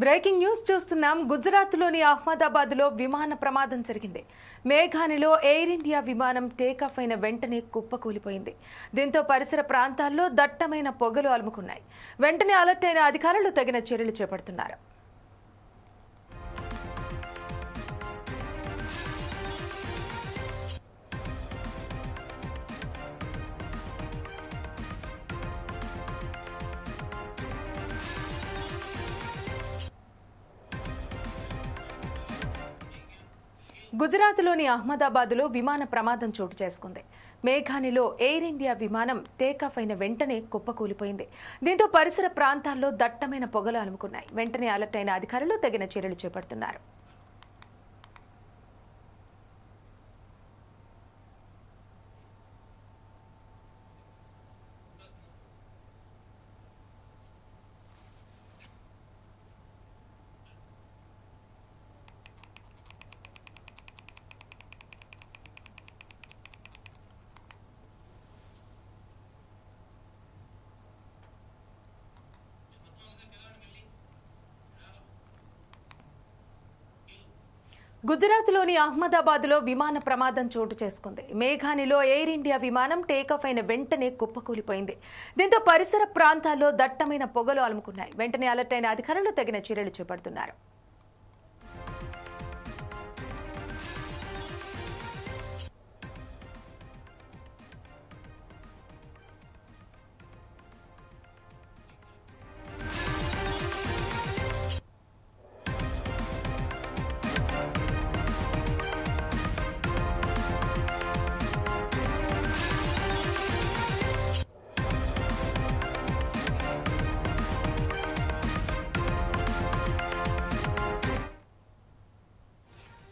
Breaking news చూస్తున్నాం. గుజరాత్లోని అహ్మదాబాద్లో విమాన ప్రమాదం జరిగింది. మేఘానిలో ఎయిర్ ఇండియా విమానం టేకాఫ్ అయిన వెంటనే కుప్పకూలిపోయింది. దీంతో పరిసర ప్రాంతాల్లో దట్టమైన పొగలు అలుముకున్నాయి. వెంటనే అలర్ట్ అయిన అధికారులు తగిన చర్యలు చేపడుతున్నారు. గుజరాత్లోని అహ్మదాబాద్లో విమాన ప్రమాదం చోటు చేసుకుంది. మేఘానిలో ఎయిర్ ఇండియా విమానం టేకాఫ్ అయిన వెంటనే కుప్పకూలిపోయింది. దీంతో పరిసర ప్రాంతాల్లో దట్టమైన పొగలు అలుముకున్నాయి. వెంటనే అలర్ట్ అయిన అధికారులు తగిన చర్యలు చేపడుతున్నారు. గుజరాత్లోని అహ్మదాబాద్లో విమాన ప్రమాదం చోటు చేసుకుంది. మేఘానిలో ఎయిర్ ఇండియా విమానం టేకాఫ్ అయిన వెంటనే కుప్పకూలిపోయింది. దీంతో పరిసర ప్రాంతాల్లో దట్టమైన పొగలు అలుముకున్నాయి. వెంటనే అలర్ట్ అయిన అధికారులు తగిన చర్యలు చేపడుతున్నారు.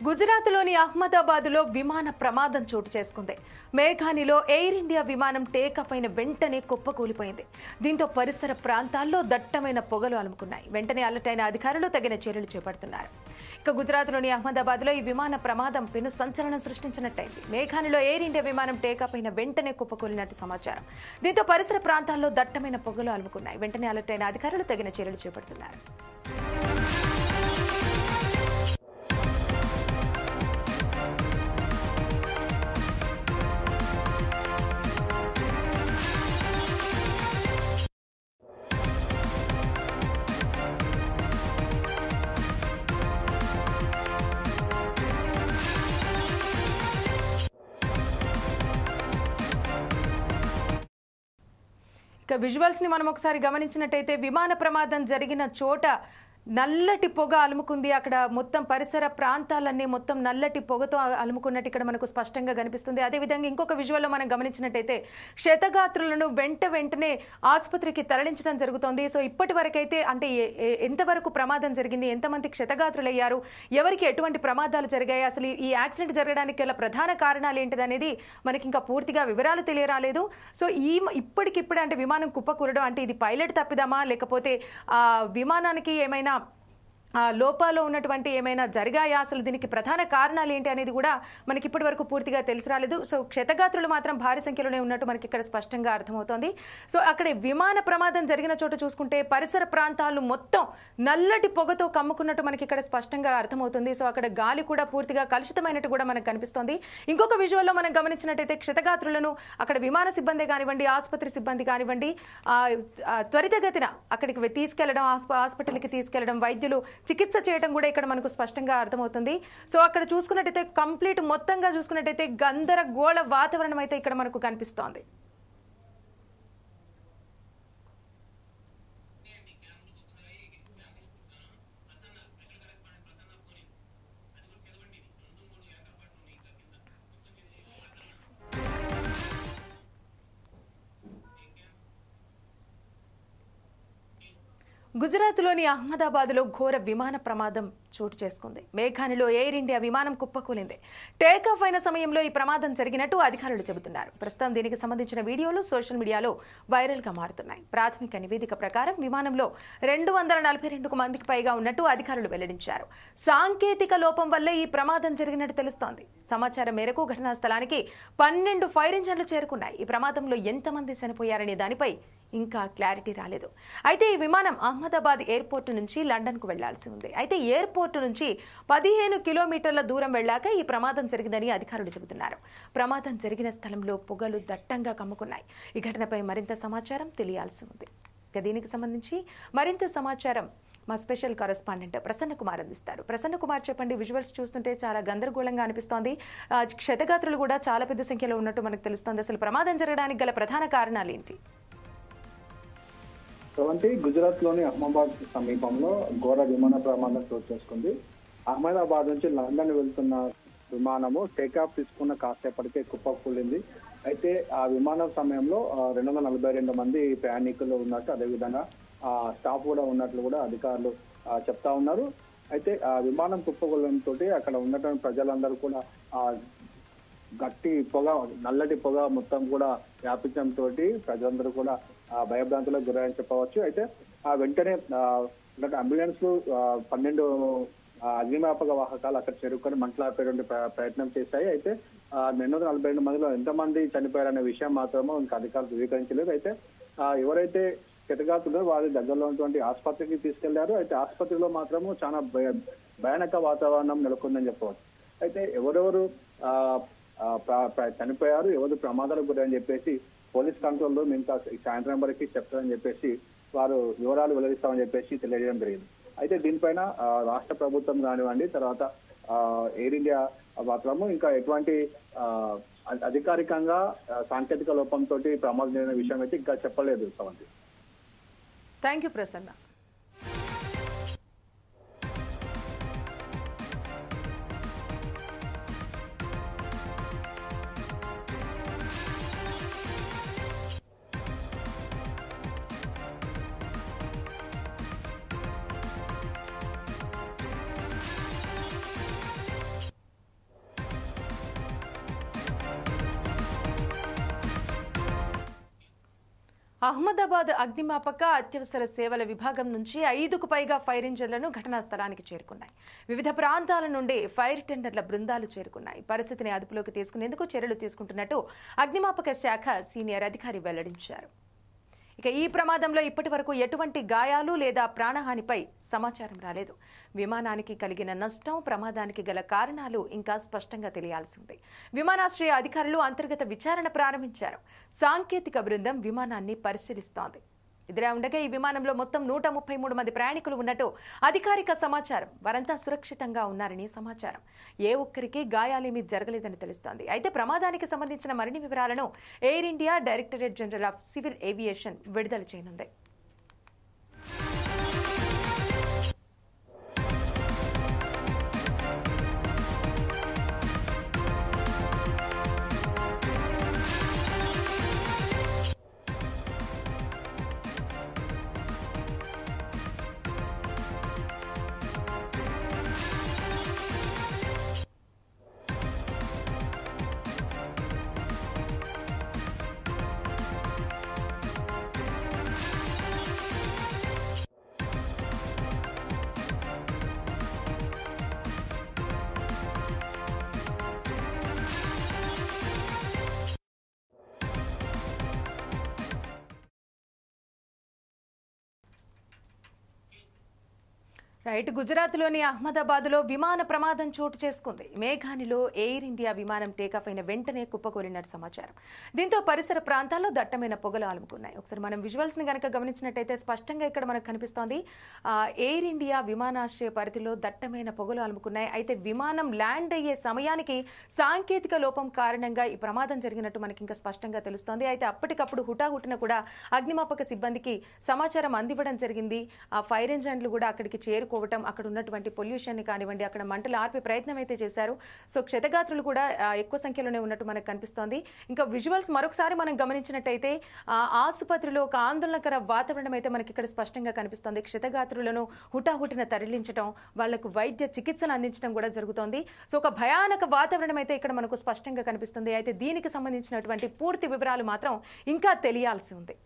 గుజరాత్లోని అహ్మదాబాద్లో విమాన ప్రమాదం చోటు చేసుకుంది. మేఘానిలో ఎయిర్ ఇండియా విమానం టేకాఫ్ అయిన వెంటనే కుప్పకూలిపోయింది. దీంతో పరిసర ప్రాంతాల్లో దట్టమైన పొగలు అలుముకున్నాయి. వెంటనే అలర్ట్ అయిన అధికారులు తగిన చర్యలు చేపడుతున్నారు. ఇక గుజరాత్లోని అహ్మదాబాద్లో ఈ విమాన ప్రమాదం పెను సంచలనం సృష్టించినట్టయింది. మేఘానిలో ఎయిర్ ఇండియా విమానం టేకాఫ్ అయిన వెంటనే కుప్పకూలినట్టు సమాచారం. దీంతో పరిసర ప్రాంతాల్లో దట్టమైన పొగలు అలుముకున్నాయి. వెంటనే అలర్ట్ అయిన అధికారులు తగిన చర్యలు చేపడుతున్నారు. ఇక విజువల్స్ ని మనం ఒకసారి గమనించినట్టయితే విమాన ప్రమాదం జరిగిన చోట నల్లటి పొగ అలుముకుంది. అక్కడ మొత్తం పరిసర ప్రాంతాలన్నీ మొత్తం నల్లటి పొగతో అలుముకున్నట్టు ఇక్కడ మనకు స్పష్టంగా కనిపిస్తుంది. అదేవిధంగా ఇంకొక విజువల్లో మనం గమనించినట్టయితే క్షతగాత్రులను వెంటనే ఆసుపత్రికి తరలించడం జరుగుతోంది. సో ఇప్పటి వరకైతే అంటే ఎంతవరకు ప్రమాదం జరిగింది, ఎంతమంది క్షతగాత్రులయ్యారు, ఎవరికి ఎటువంటి ప్రమాదాలు జరిగాయి, అసలు ఈ యాక్సిడెంట్ జరగడానికి గల ప్రధాన కారణాలు ఏంటిదనేది మనకి ఇంకా పూర్తిగా వివరాలు తెలియరాలేదు. సో ఇప్పటికిప్పుడే అంటే విమానం కుప్పకూలడం అంటే ఇది పైలట్ తప్పిదమా, లేకపోతే విమానానికి ఏమైనా లోపాలో ఉన్నటువంటి ఏమైనా జరిగాయా, అసలు దీనికి ప్రధాన కారణాలు ఏంటి అనేది కూడా మనకి ఇప్పటి వరకు పూర్తిగా తెలిసి రాలేదు. సో క్షతగాత్రులు మాత్రం భారీ సంఖ్యలోనే ఉన్నట్టు మనకి ఇక్కడ స్పష్టంగా అర్థమవుతోంది. సో అక్కడ విమాన ప్రమాదం జరిగిన చోట చూసుకుంటే పరిసర ప్రాంతాలు మొత్తం నల్లటి పొగతో కమ్ముకున్నట్టు మనకి ఇక్కడ స్పష్టంగా అర్థమవుతుంది. సో అక్కడ గాలి కూడా పూర్తిగా కలుషితమైనట్టు కూడా మనకు కనిపిస్తోంది. ఇంకొక విజువల్లో మనం గమనించినట్టయితే క్షతగాత్రులను అక్కడ విమాన సిబ్బంది కానివ్వండి, ఆసుపత్రి సిబ్బంది కానివ్వండి త్వరితగతిన అక్కడికి తీసుకెళ్లడం, హాస్పిటల్కి తీసుకెళ్లడం, వైద్యులు చికిత్స చేయడం కూడా ఇక్కడ మనకు స్పష్టంగా అర్థమవుతుంది. సో అక్కడ చూసుకున్నట్టయితే కంప్లీట్ మొత్తంగా చూసుకున్నట్టయితే గందరగోళ వాతావరణం అయితే ఇక్కడ మనకు కనిపిస్తోంది. గుజరాత్లోని అహ్మదాబాద్లో ఘోర విమాన ప్రమాదం చోటు చేసుకుంది. మేఘానిలో ఎయిర్ ఇండియా విమానం కుప్పకూలింది. టేకాఫ్ అయిన సమయంలో ఈ ప్రమాదం జరిగినట్టు అధికారులు చెబుతున్నారు. ప్రస్తుతం దీనికి సంబంధించిన వీడియోలు సోషల్ మీడియాలో వైరల్ గా మారుతున్నాయి. ప్రాథమిక నివేదిక ప్రకారం విమానంలో 242 మందికి పైగా ఉన్నట్టు అధికారులు వెల్లడించారు. సాంకేతిక లోపం వల్లే ఈ ప్రమాదం జరిగినట్టు తెలుస్తోంది. సమాచారం మేరకు ఘటనా స్థలానికి 12 ఫైర్ ఇంజన్లు చేరుకున్నాయి. ఈ ప్రమాదంలో ఎంతమంది చనిపోయారనే దానిపై ఇంకా క్లారిటీ రాలేదు. అయితే ఈ విమానం అహ్మదాబాద్ అహ్మదాబాద్ ఎయిర్పోర్ట్ నుంచి లండన్కు వెళ్లాల్సి ఉంది. అయితే ఎయిర్పోర్ట్ నుంచి 15 కిలోమీటర్ల దూరం వెళ్లాక ఈ ప్రమాదం జరిగిందని అధికారులు చెబుతున్నారు. ప్రమాదం జరిగిన స్థలంలో పొగలు దట్టంగా కమ్ముకున్నాయి. ఈ ఘటనపై మరింత సమాచారం తెలియాల్సి ఉంది. ఇక దీనికి సంబంధించి మరింత సమాచారం మా స్పెషల్ కరెస్పాండెంట్ ప్రసన్న కుమార్ అందిస్తారు. ప్రసన్న కుమార్, చెప్పండి. విజువల్స్ చూస్తుంటే చాలా గందరగోళంగా అనిపిస్తోంది. క్షతగాత్రులు కూడా చాలా పెద్ద సంఖ్యలో ఉన్నట్టు మనకు తెలుస్తోంది. అసలు ప్రమాదం జరగడానికి గల ప్రధాన కారణాలు ఏంటి? గుజరాత్ లోని అహ్మదాబాద్ సమీపంలో ఘోర విమాన ప్రమాదం చోటు చేసుకుంది. అహ్మదాబాద్ నుంచి లండన్ వెళ్తున్న విమానము టేకాఫ్ తీసుకున్న కాసేపటికే కుప్పకూలింది. అయితే ఆ విమానం సమయంలో 242 మంది ప్రయాణికులు ఉన్నట్టు, అదేవిధంగా స్టాఫ్ కూడా ఉన్నట్లు కూడా అధికారులు చెప్తా ఉన్నారు. అయితే ఆ విమానం కుప్పకూలడంతో అక్కడ ఉన్నటువంటి ప్రజలందరూ కూడా గట్టి పొగ, నల్లటి పొగ మొత్తం కూడా వ్యాపించడంతో ప్రజలందరూ కూడా భయభ్రాంతులకు గురని చెప్పవచ్చు. అయితే వెంటనే అంబులెన్స్ 12 అగ్నిమాపక వాహకాలు అక్కడ చేరుకొని మంటలాపేటువంటి ప్రయత్నం చేశాయి. అయితే 242 మందిలో ఎంతమంది చనిపోయారనే విషయం మాత్రమో ఇంకా అధికారులు ధృవీకరించలేదు. అయితే ఎవరైతే క్షతగాత్రులు వారి దగ్గరలో ఉన్నటువంటి ఆసుపత్రికి తీసుకెళ్లారు. అయితే ఆసుపత్రిలో మాత్రము చాలా భయానక వాతావరణం నెలకొందని చెప్పవచ్చు. అయితే ఎవరెవరు చనిపోయారు, ఎవరు ప్రమాదాలకు గురని చెప్పేసి పోలీస్ కంట్రోల్ రూమ్ ఇంకా సాయంత్రం వరకు చెప్తారని చెప్పేసి వారు వివరాలు వెల్లడిస్తామని చెప్పేసి తెలియజేయడం జరిగింది. అయితే దీనిపైన రాష్ట్ర ప్రభుత్వం కానివ్వండి, తర్వాత ఎయిర్ ఇండియా మాత్రము ఇంకా ఎటువంటి అధికారికంగా సాంకేతిక లోపంతో ప్రమాదం జరిగిన విషయం అయితే ఇంకా చెప్పలేదు. Savanthi, thank you Prasanna. అహ్మదాబాద్ అగ్నిమాపక అత్యవసర సేవల విభాగం నుంచి 5కు పైగా ఫైర్ ఇంజన్లను ఘటనా స్థలానికి చేరుకున్నాయి. వివిధ ప్రాంతాల నుండి ఫైర్ టెండర్ల బృందాలు చేరుకున్నాయి. పరిస్థితిని అదుపులోకి తీసుకునేందుకు చర్యలు తీసుకుంటున్నట్టు అగ్నిమాపక శాఖ సీనియర్ అధికారి వెల్లడించారు. ఇక ఈ ప్రమాదంలో ఇప్పటి వరకు ఎటువంటి గాయాలు లేదా ప్రాణహానిపై సమాచారం రాలేదు. విమానానికి కలిగిన నష్టం, ప్రమాదానికి గల కారణాలు ఇంకా స్పష్టంగా తెలియాల్సి ఉంది. విమానాశ్రయ అధికారులు అంతర్గత విచారణ ప్రారంభించారు. సాంకేతిక బృందం విమానాన్ని పరిశీలిస్తోంది. ఇదిలా ఉండగా ఈ విమానంలో మొత్తం 133 మంది ప్రయాణికులు ఉన్నట్టు అధికారిక సమాచారం. వారంతా సురక్షితంగా ఉన్నారని సమాచారం. ఏ ఒక్కరికి గాయాలేమీ జరగలేదని తెలుస్తోంది. అయితే ప్రమాదానికి సంబంధించిన మరిన్ని వివరాలను air India directorate general of civil aviation విడుదల చేయనుంది. రైట్, గుజరాత్లోని అహ్మదాబాద్లో విమాన ప్రమాదం చోటు చేసుకుంది. మేఘానిలో ఎయిర్ ఇండియా విమానం టేకాఫ్ అయిన వెంటనే కుప్పకూలినట్టు సమాచారం. దీంతో పరిసర ప్రాంతాల్లో దట్టమైన పొగలు ఆలుముకున్నాయి. ఒకసారి మనం విజువల్స్ ని గనక గమనించినట్టయితే స్పష్టంగా ఇక్కడ మనకు కనిపిస్తోంది. ఎయిర్ ఇండియా విమానాశ్రయ పరిధిలో దట్టమైన పొగలు ఆలుముకున్నాయి. అయితే విమానం ల్యాండ్ అయ్యే సమయానికి సాంకేతిక లోపం కారణంగా ఈ ప్రమాదం జరిగినట్టు మనకి ఇంకా స్పష్టంగా తెలుస్తోంది. అయితే అప్పటికప్పుడు హుటాహుటిన కూడా అగ్నిమాపక సిబ్బందికి సమాచారం అందివ్వడం జరిగింది. ఆ ఫైర్ ఇంజన్లు కూడా అక్కడికి చేరుకోవడం, అక్కడ ఉన్నటువంటి పొల్యూషన్ ని కానివ్వండి, అక్కడ మంటలు ఆర్పే ప్రయత్నం అయితే చేశారు. సో క్షతగాత్రులు కూడా ఎక్కువ సంఖ్యలోనే ఉన్నట్టు మనకు కనిపిస్తోంది. ఇంకా విజువల్స్ మరొకసారి మనం గమనించినట్టయితే ఆసుపత్రిలో ఒక ఆందోళనకర వాతావరణం అయితే మనకి ఇక్కడ స్పష్టంగా కనిపిస్తోంది. క్షతగాత్రులను హుటాహుటిన తరలించడం, వాళ్లకు వైద్య చికిత్సను అందించడం కూడా జరుగుతోంది. సో ఒక భయానక వాతావరణం అయితే ఇక్కడ మనకు స్పష్టంగా కనిపిస్తుంది. అయితే దీనికి సంబంధించినటువంటి పూర్తి వివరాలు మాత్రం ఇంకా తెలియాల్సి ఉంది.